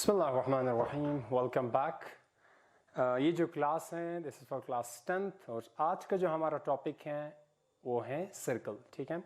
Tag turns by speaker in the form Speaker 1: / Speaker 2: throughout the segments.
Speaker 1: बिस्मिल्लाहिर्रहमानिर्रहीम। Welcome back. ये जो क्लास है this is for class 10th और आज का जो हमारा टॉपिक है वो है सर्कल। ठीक है,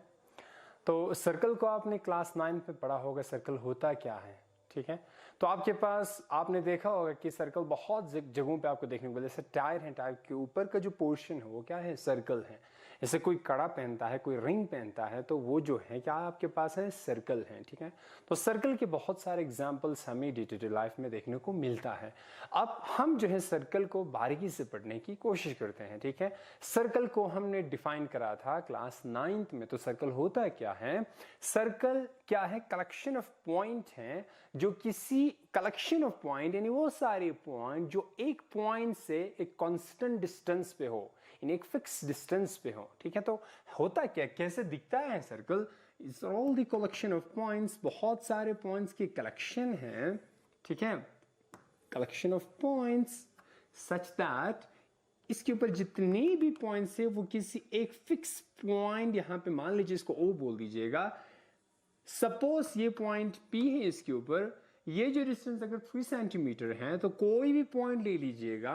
Speaker 1: तो सर्कल को आपने क्लास 9 में पढ़ा होगा, सर्कल होता क्या है। ठीक है, तो आपके पास आपने देखा होगा कि सर्कल बहुत जगहों पे आपको देखने को मिले, जैसे टायर है, टायर के ऊपर का जो पोर्शन है वो क्या है, सर्कल है। जैसे कोई कड़ा पहनता है, कोई रिंग पहनता है, तो वो जो है क्या आपके पास है, सर्कल है। ठीक है, तो सर्कल के बहुत सारे एग्जाम्पल्स हमें डे टू डे लाइफ में देखने को मिलता है। अब हम जो है सर्कल को बारीकी से पढ़ने की कोशिश करते हैं। ठीक है, सर्कल को हमने डिफाइन करा था क्लास 9th में। तो सर्कल होता क्या है, सर्कल क्या है, कलेक्शन ऑफ पॉइंट है जो किसी कलेक्शन ऑफ पॉइंट यानी वो सारे पॉइंट जो एक पॉइंट से एक कांस्टेंट डिस्टेंस पे हो, इन एक फिक्स डिस्टेंस पे हो। ठीक है, तो होता क्या, कैसे दिखता है circle, it's all the collection of points, बहुत सारे पॉइंट्स की कलेक्शन है। ठीक है, collection of points such that इसके ऊपर जितने भी पॉइंट्स है वो किसी एक फिक्स पॉइंट, यहां पे मान लीजिए इसको ओ बोल दीजिएगा, सपोज ये पॉइंट P है, इसके ऊपर ये जो डिस्टेंस अगर 3 सेंटीमीटर है, तो कोई भी पॉइंट ले लीजिएगा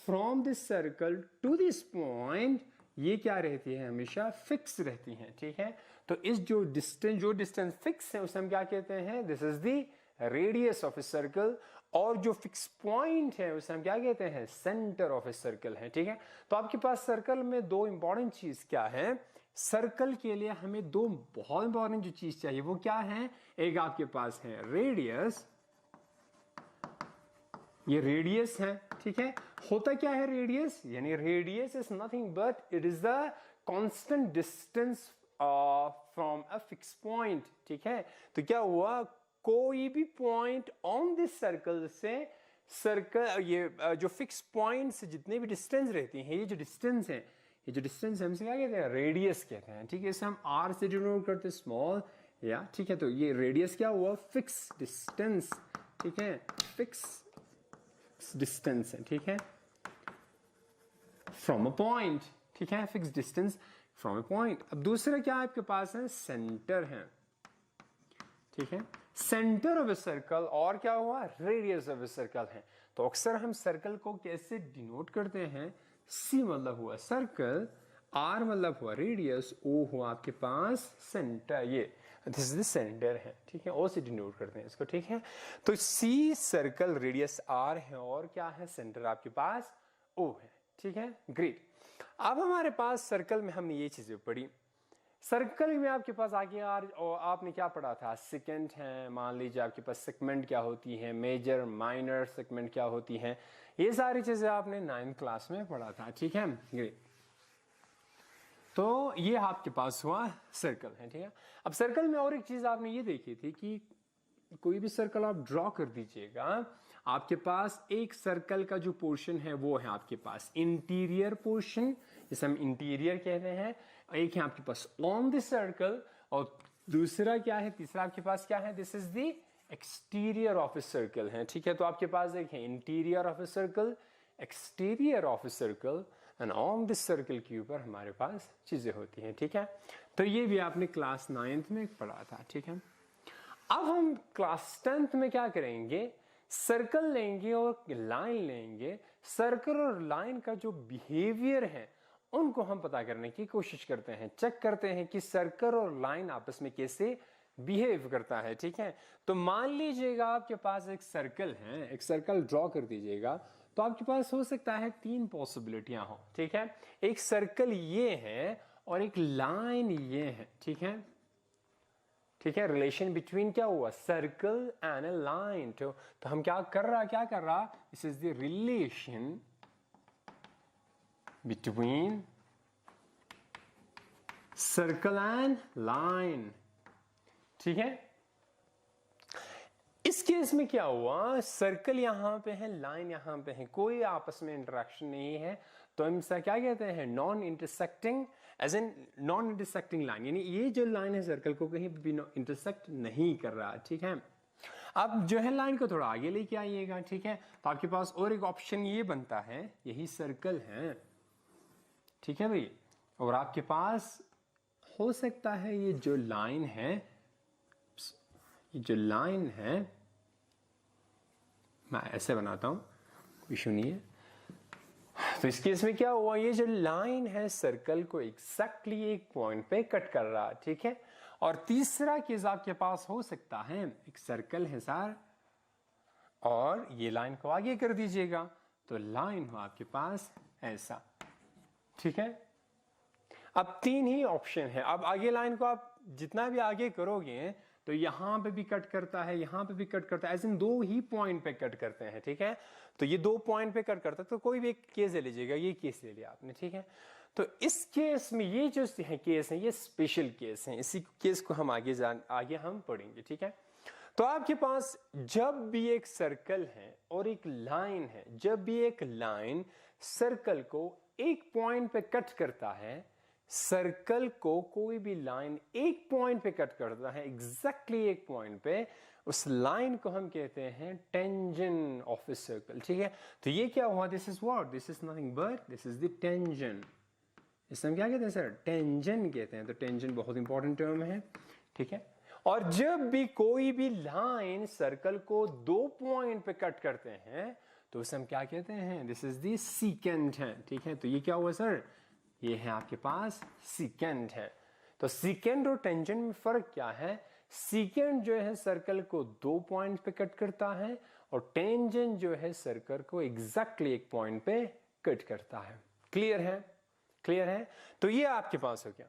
Speaker 1: from this circle to this point, ये क्या रहती है, हमेशा फिक्स रहती है। ठीक है, तो इस जो डिस्टेंस फिक्स है उसे हम क्या कहते हैं, this is the radius of a circle. और जो फिक्स पॉइंट है उसे हम क्या कहते हैं, सेंटर ऑफ ए सर्कल है। ठीक है, तो आपके पास सर्कल में दो इंपॉर्टेंट चीज क्या है, सर्कल के लिए हमें दो बहुत इंपॉर्टेंट जो चीज चाहिए वो क्या है, एक आपके पास है रेडियस, ये रेडियस है। ठीक है, होता क्या है रेडियस, यानी radius is nothing but it is the constant distance from a fix point. ठीक है, तो क्या हुआ, कोई भी पॉइंट ऑन दिस सर्कल से सर्कल, ये जो फिक्स पॉइंट से जितने भी डिस्टेंस रहती हैं, ये जो डिस्टेंस है, ये जो डिस्टेंस है हमसे क्या कहते हैं, रेडियस कहते हैं। ठीक है, इसे हम आर से डिनोट करते हैं, स्मॉल या। ठीक है, तो ये रेडियस क्या हुआ, फिक्स डिस्टेंस। ठीक है, फिक्स डिस्टेंस है। ठीक है, फ्रॉम अ पॉइंट। ठीक है, fix distance from a point. अब दूसरा क्या आपके पास है, सेंटर है। ठीक है, सेंटर ऑफ ए सर्कल, और क्या हुआ, रेडियस ऑफ ए सर्कल है। तो अक्सर हम सर्कल को कैसे डिनोट करते हैं, सी मतलब हुआ सर्कल, आर मतलब हुआ रेडियस, ओ हुआ आपके पास सेंटर, ये दिस इज द सेंटर है। ठीक है, ओ से डिनोट करते हैं इसको। ठीक है, तो सी सर्कल, रेडियस आर है, और क्या है, सेंटर आपके पास ओ है। ठीक है, ग्रेट। अब हमारे पास सर्कल में हमने ये चीजें पढ़ी। सर्कल में आपके पास आगे आपने क्या पढ़ा था, सेकेंड है, मान लीजिए आपके पास सेगमेंट क्या होती है, मेजर माइनर सेगमेंट क्या होती है, ये सारी चीजें आपने 9th क्लास में पढ़ा था। ठीक है, ग्रेट। तो ये आपके पास हुआ सर्कल है। ठीक है, अब सर्कल में और एक चीज आपने ये देखी थी कि कोई भी सर्कल आप ड्रॉ कर दीजिएगा, आपके पास एक सर्कल का जो पोर्शन है वो है आपके पास इंटीरियर पोर्शन, जिसे हम इंटीरियर कहते हैं, एक है आपके पास ऑन द सर्कल, और दूसरा क्या है, तीसरा आपके पास क्या है, this is the exterior of a circle है। ठीक है, तो आपके पास एक है interior of a circle, exterior of a circle, and on this circle के ऊपर हमारे पास चीजें होती हैं। ठीक है, तो ये भी आपने क्लास 9th में पढ़ा था। ठीक है, अब हम क्लास 10th में क्या करेंगे, सर्कल लेंगे और लाइन लेंगे। सर्कल और लाइन का जो बिहेवियर है उनको हम पता करने की कोशिश करते हैं, चेक करते हैं कि सर्कल और लाइन आपस में कैसे बिहेव करता है। ठीक है, तो मान लीजिएगा आपके पास एक सर्कल है, एक सर्कल ड्रॉ कर दीजिएगा, तो आपके पास हो सकता है 3 पॉसिबिलिटियां हो। ठीक है, एक सर्कल ये है और एक लाइन ये है। ठीक है, ठीक है, रिलेशन बिटवीन क्या हुआ, सर्कल एंड ए लाइन। तो हम क्या कर रहा, this is the relation between circle and line. ठीक है, इस केस में क्या हुआ, सर्कल यहां पे है, लाइन यहां पे है, कोई आपस में इंटरेक्शन नहीं है, तो हम इसे क्या कहते हैं, non intersecting, as an non intersecting line, यानी ये जो लाइन है सर्कल को कहीं भी इंटरसेक्ट नहीं कर रहा। ठीक है, अब जो है लाइन को थोड़ा आगे लेके आइएगा। ठीक है, तो आपके पास और एक ऑप्शन ये बनता है, यही सर्कल है। ठीक है भाई, और आपके पास हो सकता है ये जो लाइन है, ये जो लाइन है मैं ऐसे बनाता हूँ, इशू नहीं है। तो इस केस में क्या हुआ, ये जो लाइन है सर्कल को एग्जैक्टली एक पॉइंट पे कट कर रहा है, ठीक है। और तीसरा केस आपके पास हो सकता है, एक सर्कल है सर और ये लाइन को आगे कर दीजिएगा, तो लाइन हो आपके पास ऐसा, ठीक है। अब 3 ही ऑप्शन है। अब आगे लाइन को आप जितना भी आगे करोगे तो यहां पे भी कट करता है, यहां पे भी कट करता है, ऐसे 2 ही पॉइंट पे कट करते हैं, ठीक है। तो ये 2 पॉइंट पे कट करता है, तो कोई भी एक केस ले लीजिएगा, ये केस ले लिया आपने, ठीक है। तो इस केस में ये जो है केस है, ये स्पेशल केस है, इसी केस को हम आगे हम पढ़ेंगे, ठीक है। तो आपके पास जब भी एक सर्कल है और एक लाइन है, जब भी एक लाइन सर्कल को एक पॉइंट पे कट करता है, सर्कल को कोई भी लाइन एक पॉइंट पे कट करता है, एग्जैक्टली एक पॉइंट पे, उस लाइन को हम कहते हैं टेंजेंट ऑफ ए सर्कल, ठीक है। तो ये क्या हुआ, this is what, this is nothing but this is the tangent. इसे हम क्या कहते हैं सर, टेंजेंट कहते हैं। तो टेंजेंट बहुत इंपॉर्टेंट टर्म है, ठीक है। और जब भी कोई भी लाइन सर्कल को 2 पॉइंट पे कट करते हैं तो उसे हम क्या कहते हैं, दिस इज द सीकेंट है, ठीक है। तो ये क्या हुआ सर, ये है आपके पास सीकेंट है। तो सीकेंट और टेंजेंट में फर्क क्या है, सीकेंट जो है सर्कल को 2 पॉइंट पे कट करता है और टेंजेंट जो है सर्कल को एग्जैक्टली एक पॉइंट पे कट करता है। क्लियर है, क्लियर है। तो ये आपके पास हो गया।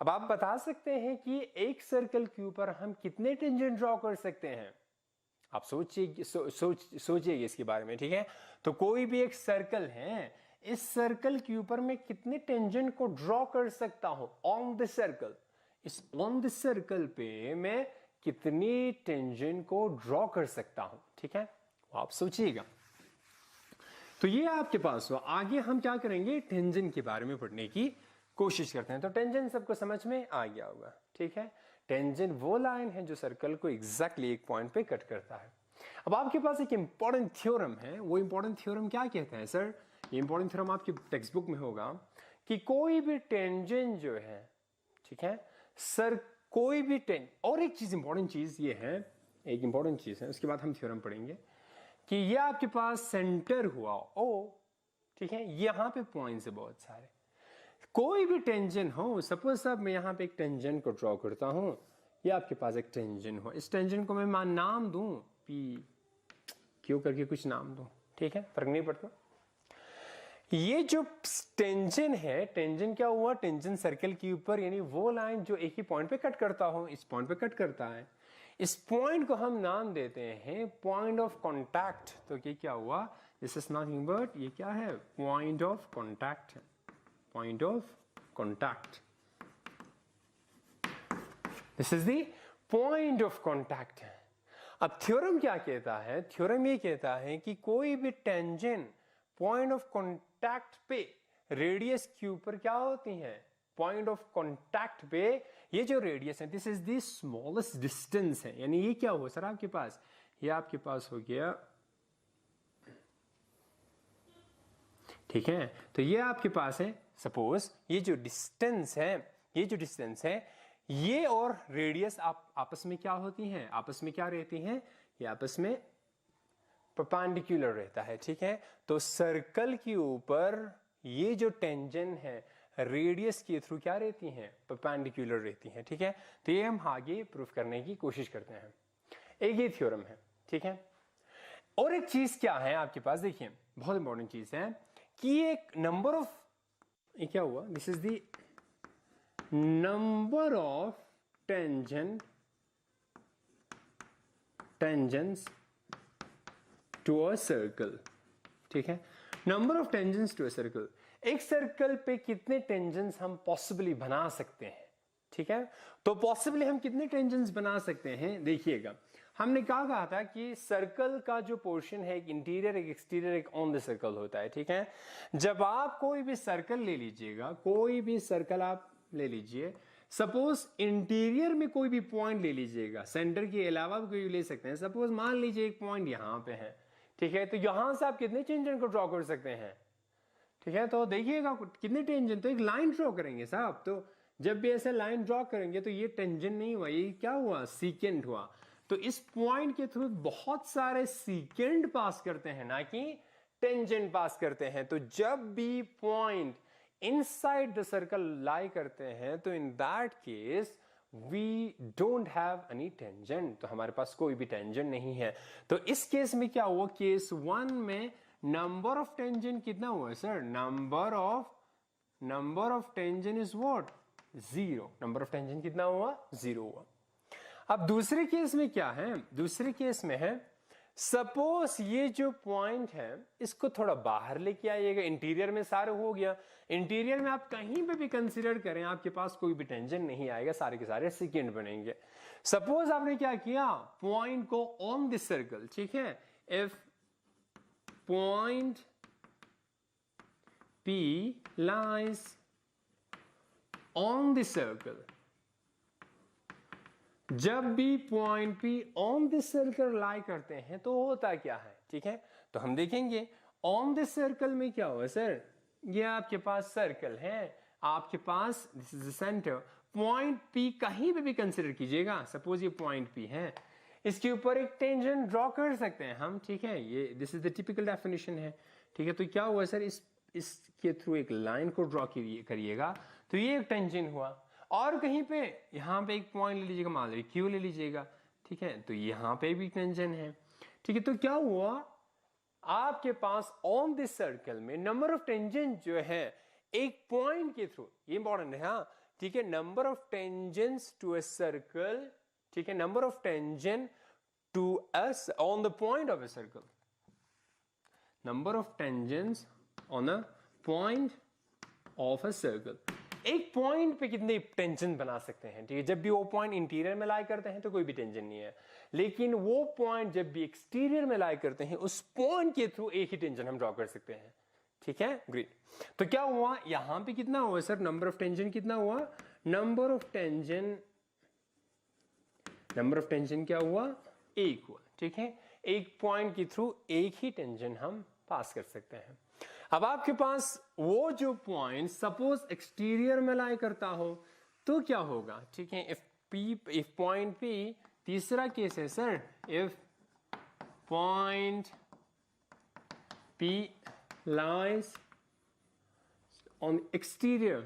Speaker 1: अब आप बता सकते हैं कि एक सर्कल के ऊपर हम कितने टेंजेंट ड्रॉ कर सकते हैं, आप सोचिए इसके बारे में, ठीक है। तो कोई भी एक सर्कल है, इस सर्कल के ऊपर मैं कितने टेंजेंट को ड्रॉ कर सकता हूं ऑन द सर्कल, इस ऑन द सर्कल पे मैं कितनी टेंजेंट को ड्रॉ कर सकता हूं, ठीक है। आप सोचिएगा। तो ये आपके पास हो। आगे हम क्या करेंगे, टेंजेंट के बारे में पढ़ने की कोशिश करते हैं। तो टेंजेंट सबको समझ में आ गया होगा, ठीक है। टेंजेंट वो लाइन है जो सर्कल को एग्जैक्टली एक पॉइंट पे कट करता है। अब आपके पास एक इंपॉर्टेंट थ्योरम है, वो इंपॉर्टेंट थ्योरम क्या कहते हैं सर, ये इंपॉर्टेंट थ्योरम आपकी टेक्स्ट बुक में होगा कि कोई भी टेंजेंट जो है, ठीक है सर, कोई भी और एक चीज इंपॉर्टेंट चीज ये है, एक इंपॉर्टेंट चीज है, उसके बाद हम थ्योरम पढ़ेंगे कि ये आपके पास सेंटर हुआ ओ, ठीक है। यहां पे पॉइंट्स है बहुत सारे, कोई भी टेंजेंट हो, सपोज साहब मैं यहां पे एक टेंजेंट को ड्रॉ करता हूं, ये आपके पास एक टेंजेंट हो, इस टेंजेंट को मैं नाम दूं पी क्यू करके कुछ नाम दूं, ठीक है, फर्क नहीं पड़ता। ये जो टेंजेंट है, टेंजेंट क्या हुआ, टेंजेंट सर्कल के ऊपर, यानी वो लाइन जो एक ही पॉइंट पे कट करता हो, इस पॉइंट पे कट करता है, इस पॉइंट को हम नाम देते हैं पॉइंट ऑफ कांटेक्ट। तो ये क्या हुआ, दिस इज नथिंग बट, ये क्या है, पॉइंट ऑफ कांटेक्ट है, point of contact, this is the point of contact है। अब थ्योरम क्या कहता है, थ्योरम ये कहता है कि कोई भी टेंजेंट पॉइंट ऑफ कांटेक्ट पे रेडियस के ऊपर क्या होती है, पॉइंट ऑफ कांटेक्ट पे ये जो रेडियस है, this is the smallest distance है। यानी ये क्या हुआ सर आपके पास, ये आपके पास हो गया, ठीक है। तो ये आपके पास है, सपोज ये जो डिस्टेंस है, ये जो डिस्टेंस है, ये और रेडियस आपस में क्या होती हैं, आपस में क्या रहती हैं, ये आपस में परपेंडिकुलर रहता है, ठीक है। तो सर्कल के ऊपर ये जो टेंजेंट है रेडियस के थ्रू क्या रहती हैं, परपेंडिकुलर रहती हैं, ठीक है। तो ये हम आगे प्रूफ करने की कोशिश करते हैं। एक ये थ्योरम है, ठीक है। और एक चीज क्या है आपके पास, देखिए बहुत इंपॉर्टेंट चीज है कि एक नंबर ऑफ, ये क्या हुआ, this is the number of tangents to a circle, ठीक है। Number of tangents to a circle, एक सर्कल पे कितने टेंजेंट्स हम पॉसिबली बना सकते हैं, ठीक है। तो पॉसिबली हम कितने टेंजेंट्स बना सकते हैं, देखिएगा हमने क्या कहा था कि सर्कल का जो पोर्शन है, एक इंटीरियर एक एक्सटीरियर एक ऑन द सर्कल होता है, ठीक है। जब आप कोई भी सर्कल ले लीजिएगा, कोई भी सर्कल आप ले लीजिए, सपोज इंटीरियर में कोई भी पॉइंट ले लीजिएगा, सेंटर के अलावा भी कोई ले सकते हैं, सपोज मान लीजिए एक पॉइंट यहां पे है, ठीक है। तो यहां से आप कितने टेंजेंट को ड्रॉ कर सकते हैं, ठीक है। तो देखिएगा कितने टेंजेंट, तो एक लाइन ड्रॉ करेंगे साहब, तो जब भी ऐसे लाइन ड्रॉ करेंगे तो ये टेंजेंट नहीं हुआ, ये क्या हुआ, सीकेंट हुआ। तो इस पॉइंट के थ्रू बहुत सारे सीकेंड पास करते हैं, ना कि टेंजेंट पास करते हैं। तो जब भी point inside the circle lie करते हैं तो in that case we don't have any tangent, तो हमारे पास कोई भी टेंजेंट नहीं है। तो इस केस में क्या हुआ, केस 1 में नंबर ऑफ टेंजेंट कितना हुआ sir, number of tangent is what, 0। Number of tangent कितना हुआ, 0 हुआ। अब दूसरे केस में क्या है, दूसरे केस में है सपोज ये जो पॉइंट है इसको थोड़ा बाहर लेके आइएगा, इंटीरियर में सारे हो गया, इंटीरियर में आप कहीं पे भी कंसीडर करें आपके पास कोई भी टेंजेंट नहीं आएगा, सारे के सारे सेकेंड बनेंगे। सपोज आपने क्या किया, पॉइंट को ऑन दिस सर्कल, ठीक है, if point P lies on the circle, जब भी point P on this circle lie करते हैं तो होता क्या है, ठीक है। तो हम देखेंगे ऑन दिस सर्कल में क्या हुआ सर, ये आपके पास सर्कल है, आपके पास this is the centre, point P कहीं पे भी कंसीडर कीजिएगा, सपोज ये पॉइंट P है, इसके ऊपर एक टेंजेंट ड्रॉ कर सकते हैं हम, ठीक है, ये this is the typical definition है, ठीक है। तो क्या हुआ सर, इसके थ्रू एक लाइन को ड्रॉ करिएगा, तो ये एक टेंजेंट हुआ। और कहीं पे यहाँ पे एक पॉइंट ले लीजिएगा, मान लीजिए Q ले लीजिएगा, ठीक है, तो यहाँ पे भी टेंजेंट है, ठीक है। तो क्या हुआ, आपके पास ऑन दिस सर्कल में नंबर ऑफ टेंजेंट जो है एक पॉइंट के थ्रू, ये इंपॉर्टेंट है, हाँ, ठीक है, number of tangents to a circle, ठीक है, number of tangent to us on the point of a circle, number of tangents on a point of a circle. एक पॉइंट पे कितने टेंजेंट बना सकते हैं, ठीक है, जब भी वो पॉइंट इंटीरियर में लाई करते हैं तो कोई भी टेंजेंट नहीं है, लेकिन वो पॉइंट जब भी एक्सटीरियर में लाई करते हैं उस पॉइंट के थ्रू एक ही टेंजेंट हम ड्रॉ कर सकते हैं, ठीक है, ग्रेट। तो क्या हुआ, यहां पे कितना हुआ सर, नंबर ऑफ टेंजेंट कितना हुआ, नंबर ऑफ टेंजेंट क्या हुआ, 1 हुआ, ठीक है। एक पॉइंट के थ्रू एक ही टेंजेंट हम पास कर सकते हैं। अब आपके पास वो जो पॉइंट सपोज एक्सटीरियर में लाई करता हो तो क्या होगा, ठीक है, इफ पॉइंट P, तीसरा केस है sir, if point P lies on exterior,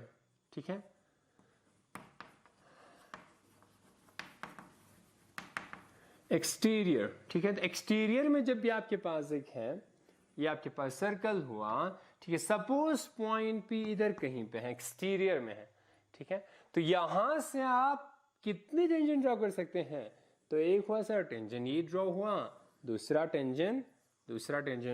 Speaker 1: ठीक है, एक्सटीरियर, ठीक है, तो एक्सटीरियर में जब भी आपके पास एक है, ये आपके पास सर्कल हुआ, ठीक है, सपोज पॉइंट P इधर कहीं पे है, एक्सटीरियर में है, ठीक है, तो यहां से आप कितने टेंजेंट ड्रॉ कर सकते हैं, तो एक हुआ सर टेंजेंट ये ड्रॉ हुआ, दूसरा टेंजेंट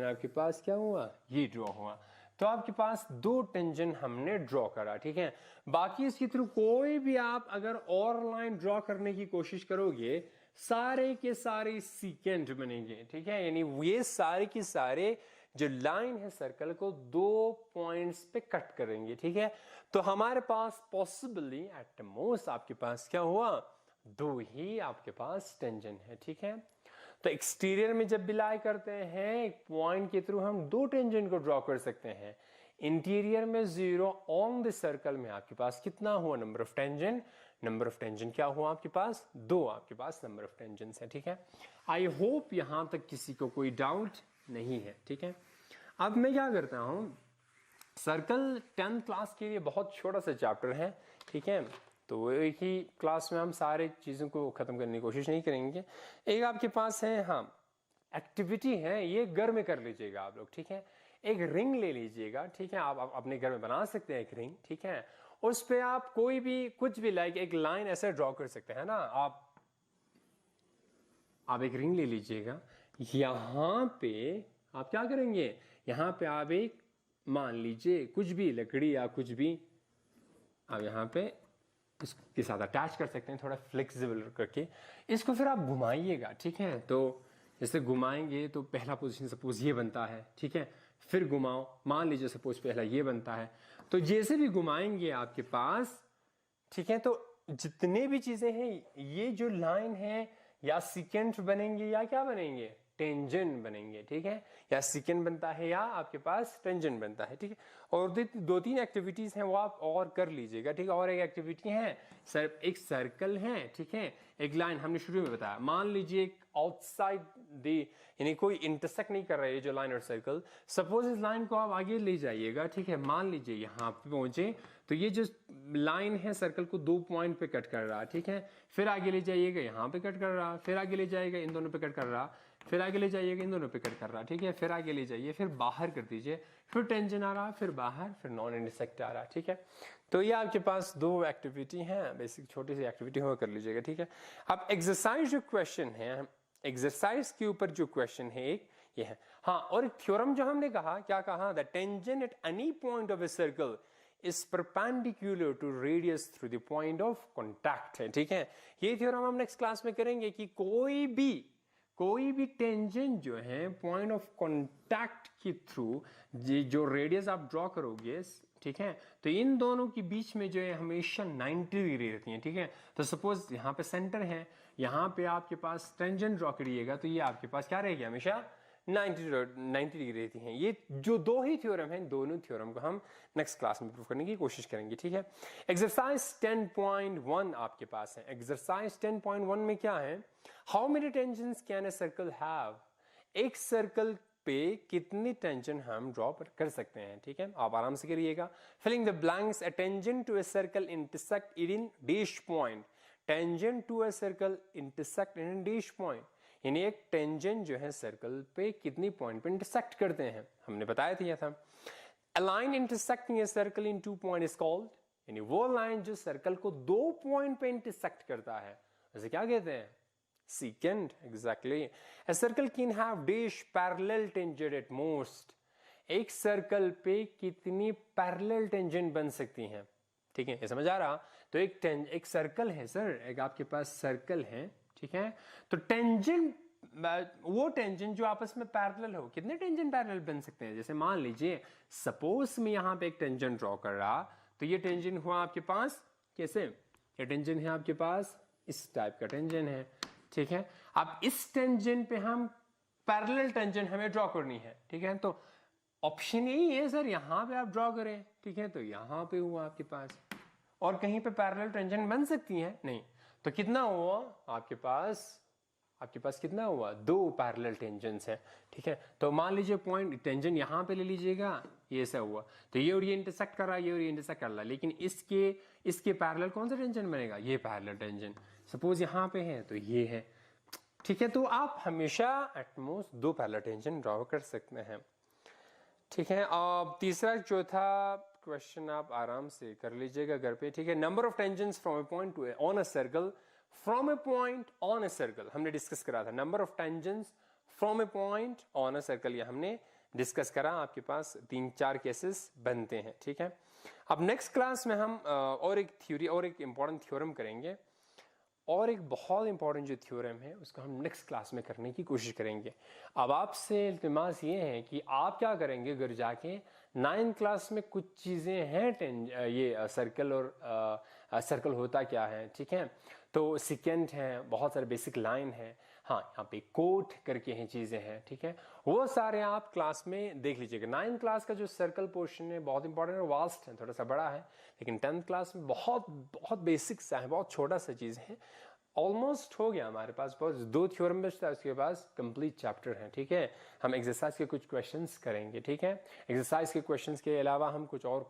Speaker 1: आपके पास क्या हुआ, ये ड्रॉ हुआ, तो आपके पास 2 टेंजेंट हमने ड्रॉ करा, ठीक है। बाकी इसके थ्रू कोई भी आप अगर और लाइन ड्रॉ करने की कोशिश करोगे सारे के सारे सीकेंट बनेंगे, ठीक है, यानी ये सारे के सारे जो लाइन है सर्कल को 2 पॉइंट्स पे कट करेंगे, ठीक है। तो हमारे पास पॉसिबली एट मोस्ट आपके पास क्या हुआ, 2 ही आपके पास टेंजेंट है, ठीक है। तो एक्सटीरियर में जब भी लाई करते हैं एक पॉइंट के थ्रू हम 2 टेंजेंट को ड्रॉ कर सकते हैं, इंटीरियर में 0, ऑन दिस सर्कल में आपके पास कितना हुआ, नंबर ऑफ टेंजेंट क्या हुआ आपके पास, 2 आपके पास नंबर ऑफ टेंजेंट्स है, ठीक है। आई होप यहां तक किसी को कोई डाउट नहीं है, ठीक है। अब मैं क्या करता हूं, सर्कल 10th क्लास के लिए बहुत छोटा सा चैप्टर है, ठीक है, तो एक ही क्लास में हम सारे चीज़ों को ख़त्म करने की कोशिश नहीं करेंगे। एक आपके पास है, हाँ, एक्टिविटी है, ये घर में कर लीजिएगा आप लोग, ठीक है। एक रिंग ले लीजिएगा, ठीक है, आप अपने घर में बना सकते हैं एक रिंग, ठीक है, उस पे आप कोई भी कुछ भी लाइक एक लाइन ऐसे ड्रॉ कर सकते हैं ना, आप एक रिंग ले लीजिएगा, यहां पे आप क्या करेंगे, यहां पे आप एक मान लीजिए कुछ भी लकड़ी या कुछ भी आप यहां पे इसके साथ अटैच कर सकते हैं, थोड़ा फ्लेक्सिबल करके इसको फिर आप घुमाइएगा, ठीक है। तो जैसे घुमाएंगे तो पहला पोजीशन सपोज ये बनता है, ठीक है, फिर घुमाओ, मान लीजिए सपोज पहला ये बनता है, तो जैसे भी घुमाएंगे आपके पास, ठीक है, तो जितने भी चीजें हैं ये जो लाइन है या सीकेंट बनेंगे या क्या बनेंगे, टेंजेंट बनेंगे, ठीक है, या सिकेंड बनता है या आपके पास टेंजेंट बनता है, ठीक है। और दो तीन एक्टिविटीज हैं वो आप और कर लीजिएगा, ठीक है। और एक एक्टिविटी है सर, एक सर्कल है, ठीक है, एक लाइन हमने शुरू में बताया, मान लीजिए एक आउटसाइड दी, यानी कोई इंटरसेक्ट नहीं कर रहा है जो लाइन और सर्कल, सपोज इस लाइन को आप आगे ले जाइएगा, ठीक है, मान लीजिए यहाँ पे पहुंचे तो ये जो लाइन है सर्कल को 2 पॉइंट पे कट कर रहा, ठीक है, फिर आगे ले जाइएगा यहाँ पे कट कर रहा, फिर आगे ले जाएगा इन दोनों पे कट कर रहा, फिर आगे ले जाइएगा इन दोनों पे कट कर रहा, ठीक है, फिर आगे ले जाइए, फिर बाहर कर दीजिए, फिर टेंजेंट आ रहा, फिर बाहर, फिर नॉन इंटरसेक्ट आ रहा, ठीक है। तो ये आपके पास 2 एक्टिविटी हैं, बेसिक छोटी सी एक्टिविटी हो कर लीजिएगा, ठीक है। अब एक्सरसाइज जो क्वेश्चन है, एक्सरसाइज के ऊपर जो क्वेश्चन है एक ये है, हाँ, और एक थ्योरम जो हमने कहा, क्या कहा, the tangent at any point of a circle is perpendicular to radius through the point of contact है, ठीक है। ये थ्योरम हम नेक्स्ट क्लास में करेंगे कि कोई भी टेंजेंट जो है पॉइंट ऑफ कॉन्टैक्ट के थ्रू जो रेडियस आप ड्रॉ करोगे, ठीक है, तो इन दोनों के बीच में जो है हमेशा 90 डिग्री रहती है, ठीक है। तो सपोज यहाँ पे सेंटर है, यहाँ पे आपके पास टेंजेंट ड्रॉ करिएगा तो ये आपके पास क्या रहेगी, हमेशा 90 डिग्री रहती हैं। ये जो 2 ही थ्योरम हैं, दोनों थ्योरम को हम नेक्स्ट क्लास में प्रूव करने की कोशिश करेंगे, ठीक है। एक्सरसाइज 10.1 आपके पास है। एक्सरसाइज 10.1 में क्या है, how many tangents can a circle have, एक सर्कल पे कितनी टेंजेंट हम ड्रॉ कर सकते हैं, ठीक है, आप आराम से करिएगा। Filling the blanks, a tangent to a circle intersect in dash point, tangent to a circle intersect in dash point, यानी एक टेंजेंट जो है सर्कल पे कितनी पॉइंट पे इंटरसेक्ट करते हैं, हमने बताया था। A line intersecting a circle in 2 point is called, यानी वो लाइन जो सर्कल को 2 पॉइंट पे इंटरसेक्ट करता है उसे क्या कहते हैं, secant, exactly. A circle can have dash parallel tangent at most, एक सर्कल पे कितनी पैरेलल टेंजेंट बन सकती हैं, ठीक है, ये समझ आ रहा। तो एक सर्कल है सर, एक आपके पास सर्कल है, ठीक है, तो टेंजेंट, वो टेंजेंट जो आपस में पैरेलल हो, कितने टेंजेंट पैरेलल बन सकते हैं, जैसे मान लीजिए सपोज मैं यहाँ पे एक टेंजेंट ड्रॉ कर रहा, तो ये टेंजेंट हुआ आपके पास कैसे, ये टेंजेंट है आपके पास इस टाइप का टेंजेंट है, ठीक है। अब इस टेंजेंट पे हम पैरेलल टेंजेंट हमें ड्रॉ करनी है, ठीक है, तो ऑप्शन यही है सर, यहां पे आप ड्रॉ करें, ठीक है, तो यहां पे हुआ आपके पास, और कहीं पे पैरेलल टेंजेंट बन सकती है नहीं, तो कितना हुआ आपके पास कितना हुआ, 2 पैरेलल टेंजेंट्स हैं, ठीक है। तो मान लीजिए पॉइंट टेंजेंट यहां पे ले लीजिएगा, ये ऐसा हुआ, तो ये और ये इंटरसेक्ट कर रहा है, ये और ये इंटरसेक्ट कर रहा है, लेकिन इसके पैरेलल कौन सा टेंजेंट बनेगा, ये पैरेलल टेंजेंट, सपोज यहां पे है तो ये है, ठीक है। तो आप हमेशा एटमोस्ट 2 पैरेलल टेंजेंट ड्रॉ कर सकते हैं, ठीक है। अब तीसरा चौथा क्वेश्चन आप आराम से कर लीजिएगा घर पे, ठीक है। Number of tangents from A point two on a circle, from A point on a circle हमने डिस्कस करा था, number of tangents from A point on a circle, ये हमने डिस्कस करा, आपके पास 3-4 केसेस बनते हैं, ठीक है। अब नेक्स्ट क्लास में हम और एक थ्योरी और एक इंपॉर्टेंट थ्योरम करेंगे, और एक बहुत इंपॉर्टेंट जो थ्योरम है उसको हम नेक्स्ट क्लास में करने की कोशिश करेंगे। अब आपसे इल्तिमास ये है कि आप क्या करेंगे, घर जाके 9th क्लास में कुछ चीज़ें हैं, ये सर्कल और सर्कल होता क्या है, ठीक है, तो सिकेंट है, बहुत सारे बेसिक लाइन है, हाँ, यहाँ पे कोट करके हैं चीज़ें हैं, ठीक है, वो सारे आप क्लास में देख लीजिएगा। 9th क्लास का जो सर्कल पोर्शन है बहुत इंपॉर्टेंट है, वास्ट है, थोड़ा सा बड़ा है, लेकिन 10th क्लास में बहुत बहुत बेसिक सा है, बहुत छोटा सा चीज़ है, ऑलमोस्ट हो गया हमारे पास, बस 2 थ्योरम बचता है, उसके पास कंप्लीट चैप्टर है, ठीक है। हम एक्सरसाइज के कुछ क्वेश्चंस करेंगे, ठीक है, एक्सरसाइज के क्वेश्चंस के अलावा हम कुछ और